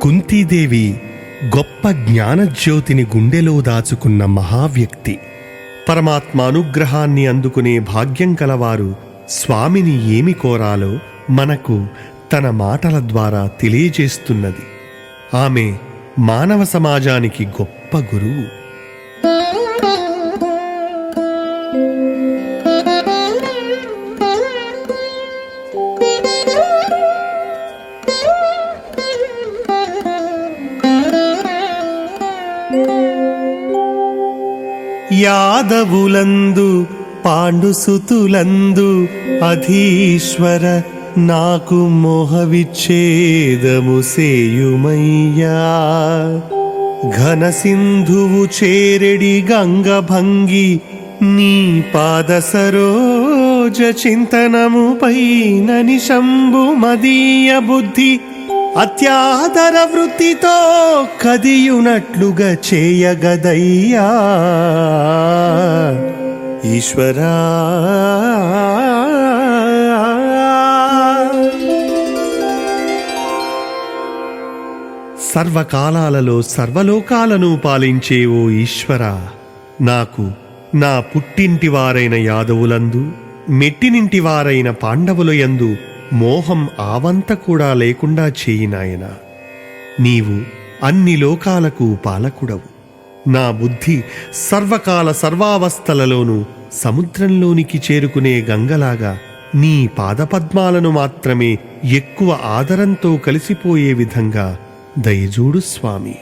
కుంతీదేవి గొప్ప జ్ఞానజ్యోతిని గుండెలో దాచుకున్న మహావ్యక్తి. పరమాత్మ అనుగ్రహాన్ని అందుకునే భాగ్యం కలవారు స్వామిని ఏమి కోరాలో మనకు తన మాటల ద్వారా తెలియజేస్తున్నది. ఆమె మానవ సమాజానికి గొప్ప గురువు. యాదవులందు పాండుసుతులందు అధీశ్వర నాకు మోహవిచ్ఛేదము సేయుమయ్యా. ఘన సింధువు చేరెడి గంగభంగి నీ పాద సరోజ చింతనముపై నిశంబు మదీయ బుద్ధి అత్యాదర వృత్తితో కదియునట్లుగా చేయగదయ్యా ఈశ్వరా. సర్వకాలాలలో సర్వలోకాలను పాలించే ఓ ఈశ్వరా, నాకు నా పుట్టింటివారైన యాదవులందు మెట్టినింటివారైన పాండవులయందు మోహం ఆవంత కూడా లేకుండా చేయినాయనా. నీవు అన్ని లోకాలకు పాలకుడవు. నా బుద్ధి సర్వకాల సర్వావస్థలలోనూ సముద్రంలోనికి చేరుకునే గంగలాగా నీ పాదపద్మాలను మాత్రమే ఎక్కువ ఆదరంతో కలిసిపోయే విధంగా దయజూడు స్వామి.